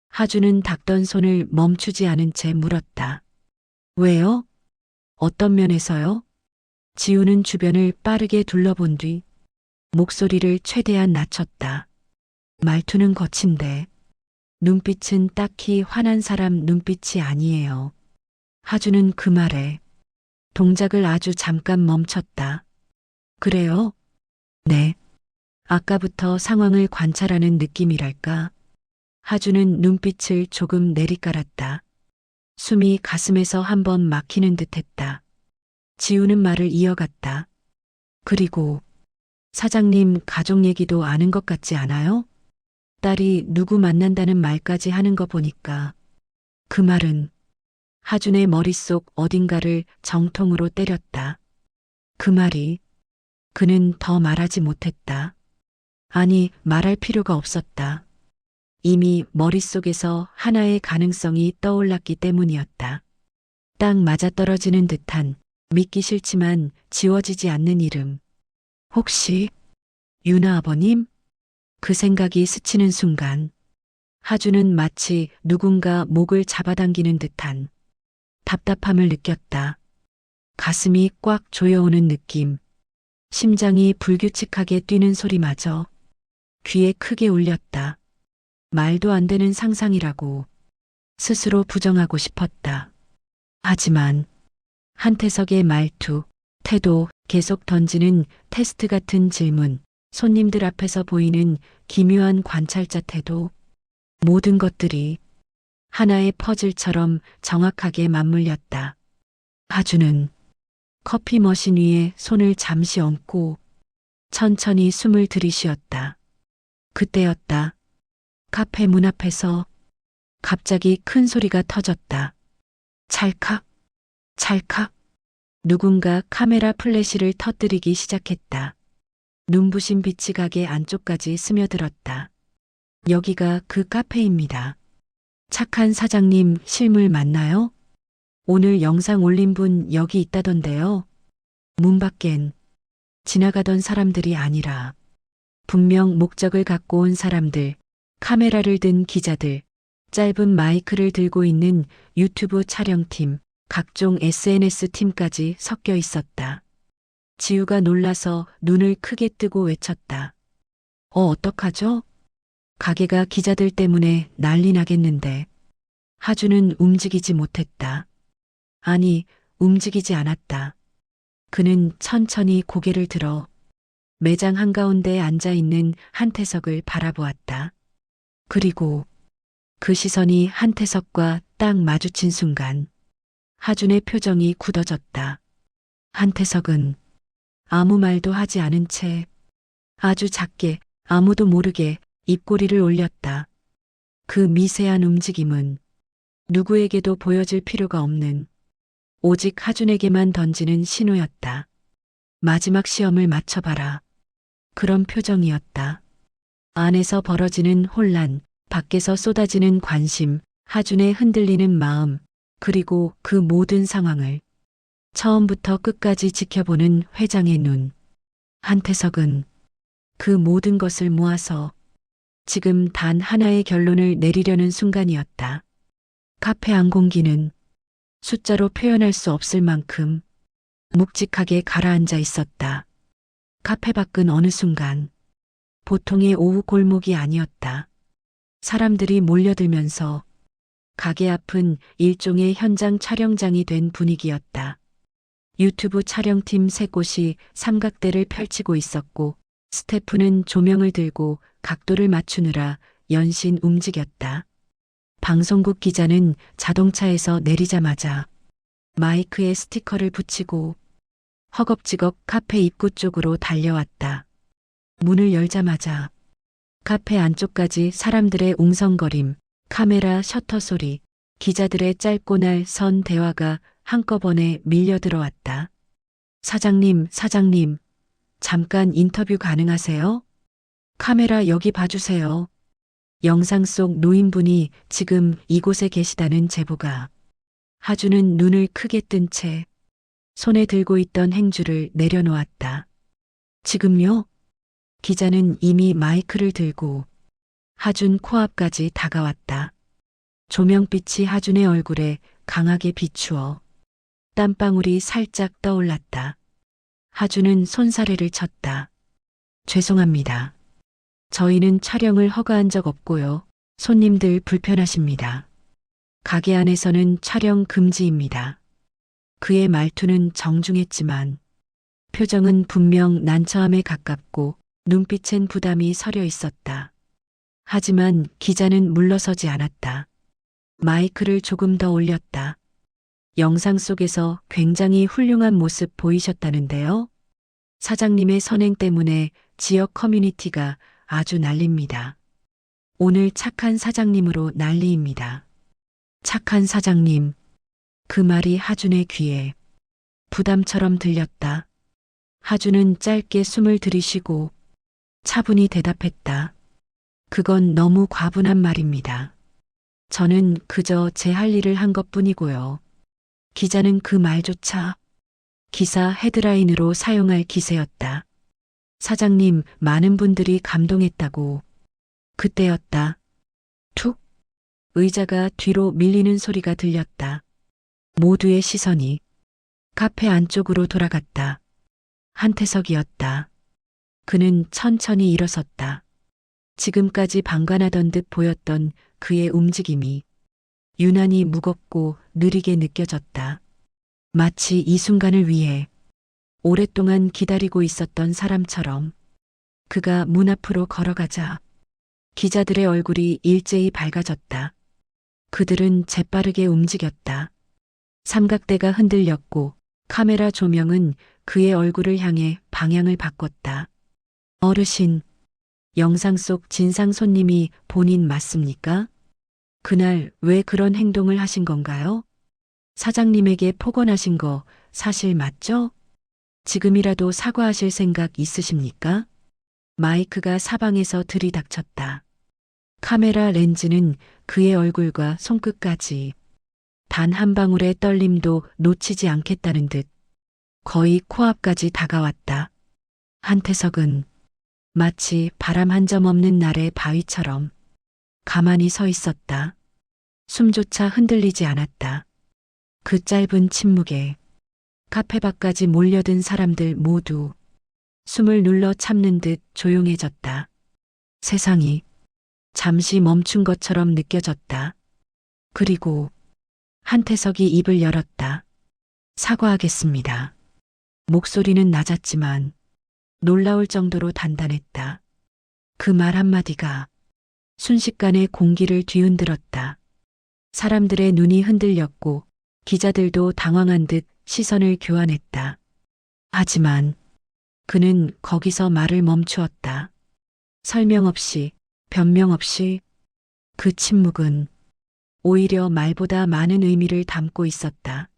하준은 닦던 손을 멈추지 않은 채 물었다. 왜요? 어떤 면에서요? 지우는 주변을 빠르게 둘러본 뒤 목소리를 최대한 낮췄다. 말투는 거친데 눈빛은 딱히 화난 사람 눈빛이 아니에요. 하준은 그 말에 동작을 아주 잠깐 멈췄다. 그래요? 네. 아까부터 상황을 관찰하는 느낌이랄까. 하준은 눈빛을 조금 내리깔았다. 숨이 가슴에서 한번 막히는 듯 했다. 지우는 말을 이어갔다. 그리고 사장님 가족 얘기도 아는 것 같지 않아요? 딸이 누구 만난다는 말까지 하는 거 보니까 그 말은 하준의 머릿속 어딘가를 정통으로 때렸다. 그 말이 그는 더 말하지 못했다. 아니, 말할 필요가 없었다. 이미 머릿속에서 하나의 가능성이 떠올랐기 때문이었다. 딱 맞아떨어지는 듯한 믿기 싫지만 지워지지 않는 이름. 혹시 유나 아버님? 그 생각이 스치는 순간 하준은 마치 누군가 목을 잡아당기는 듯한 답답함을 느꼈다. 가슴이 꽉 조여오는 느낌. 심장이 불규칙하게 뛰는 소리마저 귀에 크게 울렸다. 말도 안 되는 상상이라고 스스로 부정하고 싶었다. 하지만 한태석의 말투, 태도, 계속 던지는 테스트 같은 질문, 손님들 앞에서 보이는 기묘한 관찰자 태도, 모든 것들이 하나의 퍼즐처럼 정확하게 맞물렸다. 하준은 커피 머신 위에 손을 잠시 얹고 천천히 숨을 들이쉬었다. 그때였다. 카페 문 앞에서 갑자기 큰 소리가 터졌다. 찰칵, 찰칵. 누군가 카메라 플래시를 터뜨리기 시작했다. 눈부신 빛이 가게 안쪽까지 스며들었다. 여기가 그 카페입니다. 착한 사장님 실물 맞나요? 오늘 영상 올린 분 여기 있다던데요. 문 밖엔 지나가던 사람들이 아니라 분명 목적을 갖고 온 사람들, 카메라를 든 기자들, 짧은 마이크를 들고 있는 유튜브 촬영팀, 각종 SNS 팀까지 섞여 있었다. 지우가 놀라서 눈을 크게 뜨고 외쳤다. 어떡하죠? 가게가 기자들 때문에 난리 나겠는데. 하준은 움직이지 못했다. 아니, 움직이지 않았다. 그는 천천히 고개를 들어 매장 한가운데에 앉아있는 한태석을 바라보았다. 그리고 그 시선이 한태석과 딱 마주친 순간 하준의 표정이 굳어졌다. 한태석은 아무 말도 하지 않은 채 아주 작게 아무도 모르게 입꼬리를 올렸다. 그 미세한 움직임은 누구에게도 보여질 필요가 없는 오직 하준에게만 던지는 신호였다. 마지막 시험을 맞춰봐라. 그런 표정이었다. 안에서 벌어지는 혼란, 밖에서 쏟아지는 관심, 하준의 흔들리는 마음, 그리고 그 모든 상황을 처음부터 끝까지 지켜보는 회장의 눈. 한태석은 그 모든 것을 모아서 지금 단 하나의 결론을 내리려는 순간이었다. 카페 안 공기는 숫자로 표현할 수 없을 만큼 묵직하게 가라앉아 있었다. 카페 밖은 어느 순간 보통의 오후 골목이 아니었다. 사람들이 몰려들면서 가게 앞은 일종의 현장 촬영장이 된 분위기였다. 유튜브 촬영팀 3곳이 삼각대를 펼치고 있었고 스태프는 조명을 들고 각도를 맞추느라 연신 움직였다. 방송국 기자는 자동차에서 내리자마자 마이크에 스티커를 붙이고 허겁지겁 카페 입구 쪽으로 달려왔다. 문을 열자마자 카페 안쪽까지 사람들의 웅성거림, 카메라 셔터 소리, 기자들의 짧고 날선 대화가 한꺼번에 밀려 들어왔다. 사장님, 잠깐 인터뷰 가능하세요? 카메라 여기 봐주세요. 영상 속 노인분이 지금 이곳에 계시다는 제보가. 하주는 눈을 크게 뜬 채 손에 들고 있던 행주를 내려놓았다. 지금요? 기자는 이미 마이크를 들고 하준 코앞까지 다가왔다. 조명빛이 하준의 얼굴에 강하게 비추어 땀방울이 살짝 떠올랐다. 하준은 손사래를 쳤다. 죄송합니다. 저희는 촬영을 허가한 적 없고요. 손님들 불편하십니다. 가게 안에서는 촬영 금지입니다. 그의 말투는 정중했지만 표정은 분명 난처함에 가깝고 눈빛엔 부담이 서려 있었다. 하지만 기자는 물러서지 않았다. 마이크를 조금 더 올렸다. 영상 속에서 굉장히 훌륭한 모습 보이셨다는데요. 사장님의 선행 때문에 지역 커뮤니티가 아주 난립니다. 오늘 착한 사장님으로 난리입니다. 착한 사장님. 그 말이 하준의 귀에 부담처럼 들렸다. 하준은 짧게 숨을 들이쉬고 차분히 대답했다. 그건 너무 과분한 말입니다. 저는 그저 제 할 일을 한 것뿐이고요. 기자는 그 말조차 기사 헤드라인으로 사용할 기세였다. 사장님, 많은 분들이 감동했다고. 그때였다. 툭. 의자가 뒤로 밀리는 소리가 들렸다. 모두의 시선이 카페 안쪽으로 돌아갔다. 한태석이었다. 그는 천천히 일어섰다. 지금까지 방관하던 듯 보였던 그의 움직임이 유난히 무겁고 느리게 느껴졌다. 마치 이 순간을 위해 오랫동안 기다리고 있었던 사람처럼. 그가 문 앞으로 걸어가자 기자들의 얼굴이 일제히 밝아졌다. 그들은 재빠르게 움직였다. 삼각대가 흔들렸고 카메라 조명은 그의 얼굴을 향해 방향을 바꿨다. 어르신, 영상 속 진상 손님이 본인 맞습니까? 그날 왜 그런 행동을 하신 건가요? 사장님에게 폭언하신 거 사실 맞죠? 지금이라도 사과하실 생각 있으십니까? 마이크가 사방에서 들이닥쳤다. 카메라 렌즈는 그의 얼굴과 손끝까지 단 한 방울의 떨림도 놓치지 않겠다는 듯 거의 코앞까지 다가왔다. 한태석은 마치 바람 한 점 없는 날의 바위처럼 가만히 서 있었다. 숨조차 흔들리지 않았다. 그 짧은 침묵에 카페 밖까지 몰려든 사람들 모두 숨을 눌러 참는 듯 조용해졌다. 세상이 잠시 멈춘 것처럼 느껴졌다. 그리고 한태석이 입을 열었다. 사과하겠습니다. 목소리는 낮았지만 놀라울 정도로 단단했다. 그 말 한마디가 순식간에 공기를 뒤흔들었다. 사람들의 눈이 흔들렸고 기자들도 당황한 듯 시선을 교환했다. 하지만 그는 거기서 말을 멈추었다. 설명 없이, 변명 없이. 그 침묵은 오히려 말보다 많은 의미를 담고 있었다.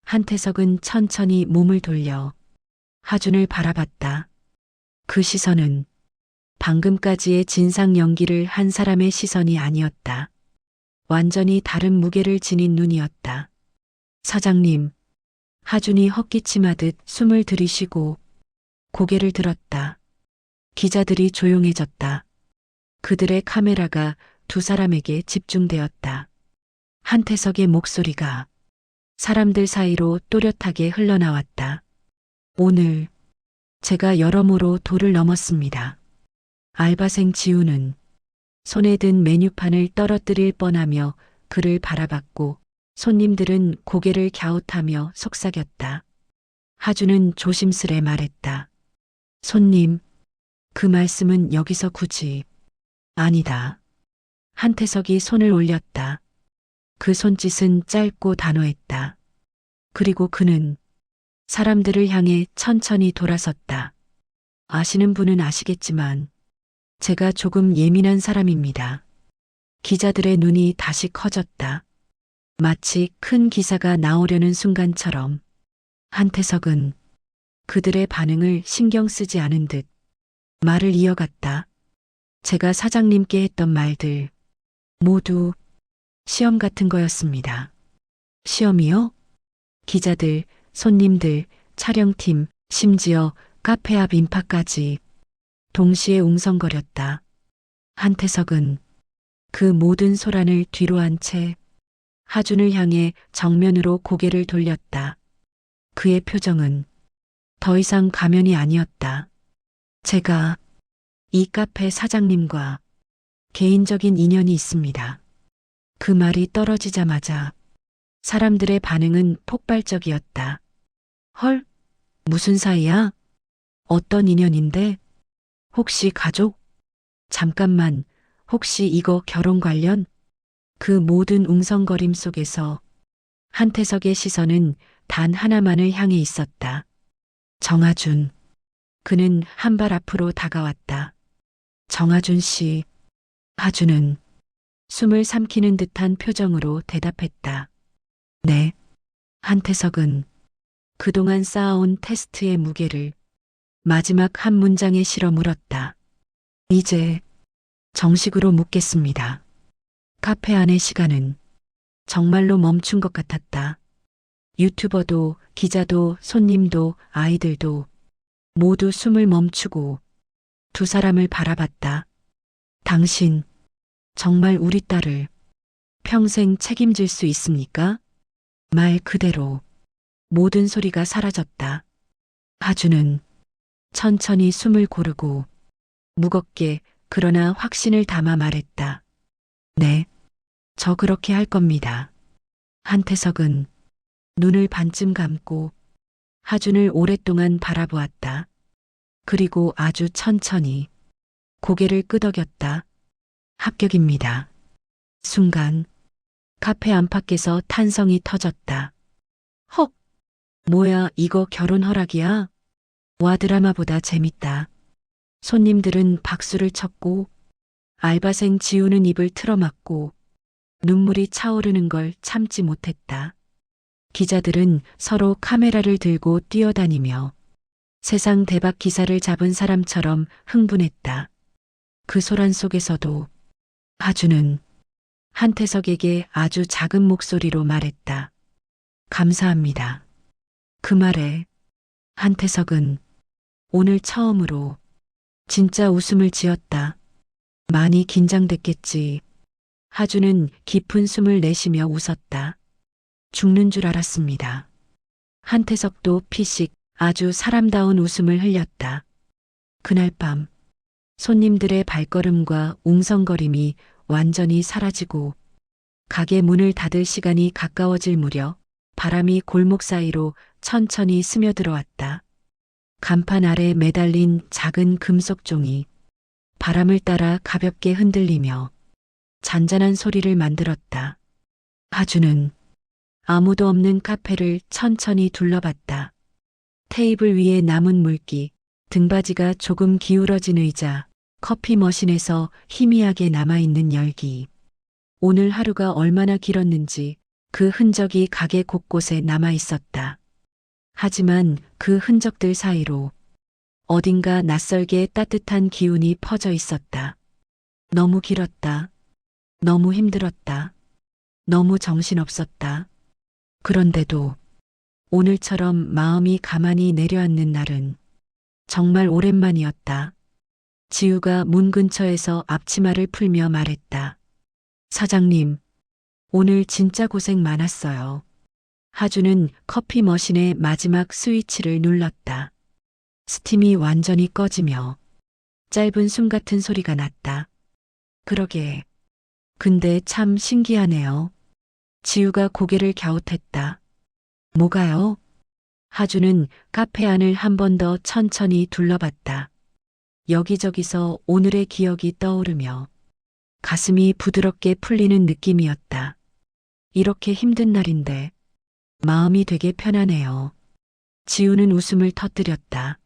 한태석은 천천히 몸을 돌려 하준을 바라봤다. 그 시선은 방금까지의 진상 연기를 한 사람의 시선이 아니었다. 완전히 다른 무게를 지닌 눈이었다. 사장님, 하준이 헛기침하듯 숨을 들이쉬고 고개를 들었다. 기자들이 조용해졌다. 그들의 카메라가 두 사람에게 집중되었다. 한태석의 목소리가 사람들 사이로 또렷하게 흘러나왔다. 오늘 제가 여러모로 도를 넘었습니다. 알바생 지우는 손에 든 메뉴판을 떨어뜨릴 뻔하며 그를 바라봤고 손님들은 고개를 갸웃하며 속삭였다. 하주는 조심스레 말했다. 손님, 그 말씀은 여기서 굳이. 아니다. 한태석이 손을 올렸다. 그 손짓은 짧고 단호했다. 그리고 그는 사람들을 향해 천천히 돌아섰다. 아시는 분은 아시겠지만 제가 조금 예민한 사람입니다. 기자들의 눈이 다시 커졌다. 마치 큰 기사가 나오려는 순간처럼 한태석은 그들의 반응을 신경 쓰지 않은 듯 말을 이어갔다. 제가 사장님께 했던 말들 모두 시험 같은 거였습니다. 시험이요? 기자들, 손님들, 촬영팀, 심지어 카페 앞 인파까지 동시에 웅성거렸다. 한태석은 그 모든 소란을 뒤로 한 채 하준을 향해 정면으로 고개를 돌렸다. 그의 표정은 더 이상 가면이 아니었다. 제가 이 카페 사장님과 개인적인 인연이 있습니다. 그 말이 떨어지자마자 사람들의 반응은 폭발적이었다. 헐, 무슨 사이야? 어떤 인연인데? 혹시 가족? 잠깐만, 혹시 이거 결혼 관련? 그 모든 웅성거림 속에서 한태석의 시선은 단 하나만을 향해 있었다. 정하준. 그는 한 발 앞으로 다가왔다. 정하준 씨. 하준은 숨을 삼키는 듯한 표정으로 대답했다. 네. 한태석은 그동안 쌓아온 테스트의 무게를 마지막 한 문장에 실어 물었다. 이제 정식으로 묻겠습니다. 카페 안의 시간은 정말로 멈춘 것 같았다. 유튜버도, 기자도, 손님도, 아이들도 모두 숨을 멈추고 두 사람을 바라봤다. 당신, 정말 우리 딸을 평생 책임질 수 있습니까? 말 그대로 모든 소리가 사라졌다. 하주는 천천히 숨을 고르고 무겁게 그러나 확신을 담아 말했다. 네, 저 그렇게 할 겁니다. 한태석은 눈을 반쯤 감고 하준을 오랫동안 바라보았다. 그리고 아주 천천히 고개를 끄덕였다. 합격입니다. 순간 카페 안팎에서 탄성이 터졌다. 헉! 뭐야, 이거 결혼 허락이야? 와, 드라마보다 재밌다. 손님들은 박수를 쳤고 알바생 지우는 입을 틀어막고 눈물이 차오르는 걸 참지 못했다. 기자들은 서로 카메라를 들고 뛰어다니며 세상 대박 기사를 잡은 사람처럼 흥분했다. 그 소란 속에서도 하주는 한태석에게 아주 작은 목소리로 말했다. 감사합니다. 그 말에 한태석은 오늘 처음으로 진짜 웃음을 지었다. 많이 긴장됐겠지. 하주는 깊은 숨을 내쉬며 웃었다. 죽는 줄 알았습니다. 한태석도 피식 아주 사람다운 웃음을 흘렸다. 그날 밤 손님들의 발걸음과 웅성거림이 완전히 사라지고 가게 문을 닫을 시간이 가까워질 무렵 바람이 골목 사이로 천천히 스며들어왔다. 간판 아래 매달린 작은 금속 종이 바람을 따라 가볍게 흔들리며 잔잔한 소리를 만들었다. 하주는 아무도 없는 카페를 천천히 둘러봤다. 테이블 위에 남은 물기, 등받이가 조금 기울어진 의자, 커피 머신에서 희미하게 남아있는 열기. 오늘 하루가 얼마나 길었는지 그 흔적이 가게 곳곳에 남아있었다. 하지만 그 흔적들 사이로 어딘가 낯설게 따뜻한 기운이 퍼져 있었다. 너무 길었다. 너무 힘들었다. 너무 정신없었다. 그런데도 오늘처럼 마음이 가만히 내려앉는 날은 정말 오랜만이었다. 지우가 문 근처에서 앞치마를 풀며 말했다. 사장님, 오늘 진짜 고생 많았어요. 하주는 커피 머신의 마지막 스위치를 눌렀다. 스팀이 완전히 꺼지며 짧은 숨 같은 소리가 났다. 그러게. 근데 참 신기하네요. 지우가 고개를 갸웃했다. 뭐가요? 하주는 카페 안을 한 번 더 천천히 둘러봤다. 여기저기서 오늘의 기억이 떠오르며 가슴이 부드럽게 풀리는 느낌이었다. 이렇게 힘든 날인데 마음이 되게 편하네요. 지우는 웃음을 터뜨렸다.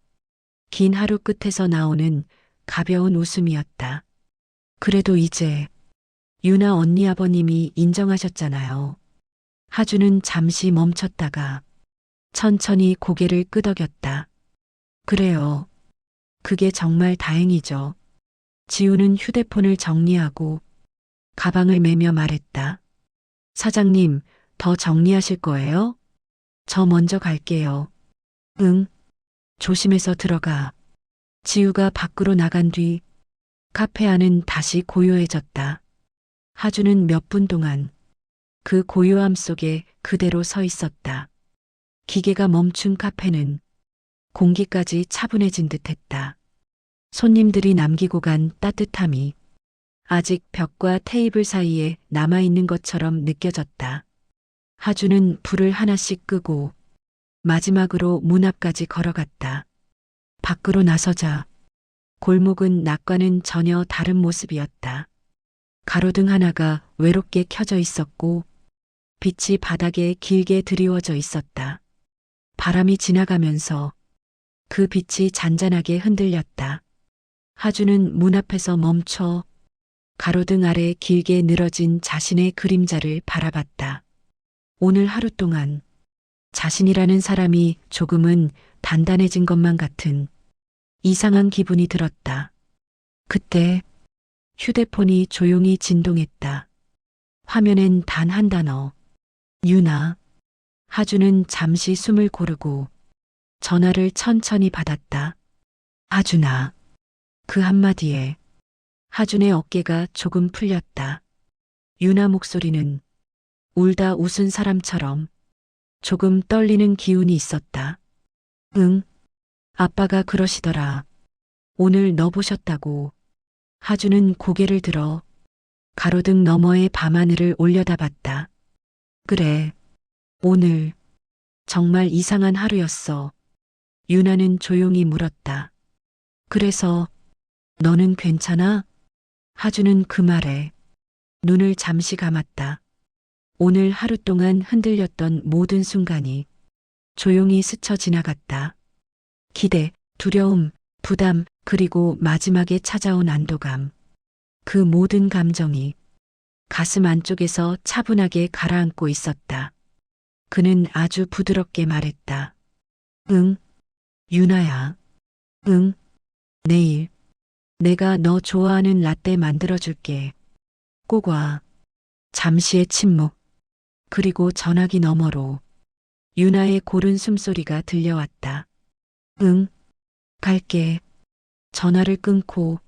긴 하루 끝에서 나오는 가벼운 웃음이었다. 그래도 이제 유나 언니 아버님이 인정하셨잖아요. 하주는 잠시 멈췄다가 천천히 고개를 끄덕였다. 그래요. 그게 정말 다행이죠. 지우는 휴대폰을 정리하고 가방을 매며 말했다. 사장님, 더 정리하실 거예요? 저 먼저 갈게요. 응. 조심해서 들어가. 지우가 밖으로 나간 뒤 카페 안은 다시 고요해졌다. 하주는 몇 분 동안 그 고요함 속에 그대로 서 있었다. 기계가 멈춘 카페는 공기까지 차분해진 듯했다. 손님들이 남기고 간 따뜻함이 아직 벽과 테이블 사이에 남아있는 것처럼 느껴졌다. 하주는 불을 하나씩 끄고 마지막으로 문 앞까지 걸어갔다. 밖으로 나서자 골목은 낮과는 전혀 다른 모습이었다. 가로등 하나가 외롭게 켜져 있었고 빛이 바닥에 길게 드리워져 있었다. 바람이 지나가면서 그 빛이 잔잔하게 흔들렸다. 하주는 문 앞에서 멈춰 가로등 아래 길게 늘어진 자신의 그림자를 바라봤다. 오늘 하루 동안 자신이라는 사람이 조금은 단단해진 것만 같은 이상한 기분이 들었다. 그때 휴대폰이 조용히 진동했다. 화면엔 단 한 단어. 유나. 하주는 잠시 숨을 고르고 전화를 천천히 받았다. 하준아. 그 한마디에 하준의 어깨가 조금 풀렸다. 유나 목소리는 울다 웃은 사람처럼 조금 떨리는 기운이 있었다. 응. 아빠가 그러시더라. 오늘 너 보셨다고. 하주는 고개를 들어 가로등 너머의 밤하늘을 올려다봤다. 그래. 오늘 정말 이상한 하루였어. 유나는 조용히 물었다. 그래서 너는 괜찮아? 하주는 그 말에 눈을 잠시 감았다. 오늘 하루 동안 흔들렸던 모든 순간이 조용히 스쳐 지나갔다. 기대, 두려움, 부담, 그리고 마지막에 찾아온 안도감. 그 모든 감정이 가슴 안쪽에서 차분하게 가라앉고 있었다. 그는 아주 부드럽게 말했다. 응, 유나야. 응, 내일 내가 너 좋아하는 라떼 만들어줄게. 꼭 와. 잠시의 침묵. 그리고 전화기 너머로 유나의 고른 숨소리가 들려왔다. 응, 갈게. 전화를 끊고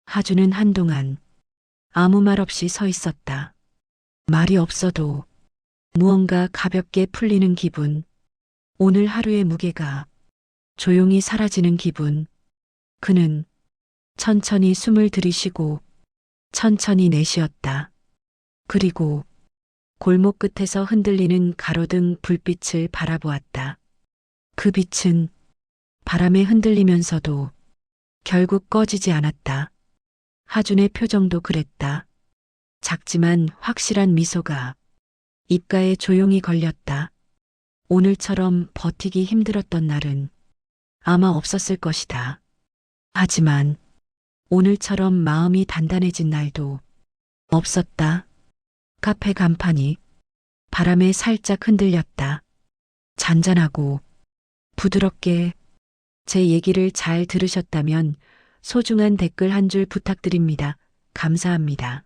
하주는 한동안 아무 말 없이 서 있었다. 말이 없어도 무언가 가볍게 풀리는 기분. 오늘 하루의 무게가 조용히 사라지는 기분. 그는 천천히 숨을 들이쉬고 천천히 내쉬었다. 그리고 골목 끝에서 흔들리는 가로등 불빛을 바라보았다. 그 빛은 바람에 흔들리면서도 결국 꺼지지 않았다. 하준의 표정도 그랬다. 작지만 확실한 미소가 입가에 조용히 걸렸다. 오늘처럼 버티기 힘들었던 날은 아마 없었을 것이다. 하지만 오늘처럼 마음이 단단해진 날도 없었다. 카페 간판이 바람에 살짝 흔들렸다. 잔잔하고 부드럽게. 제 얘기를 잘 들으셨다면 소중한 댓글 한 줄 부탁드립니다. 감사합니다.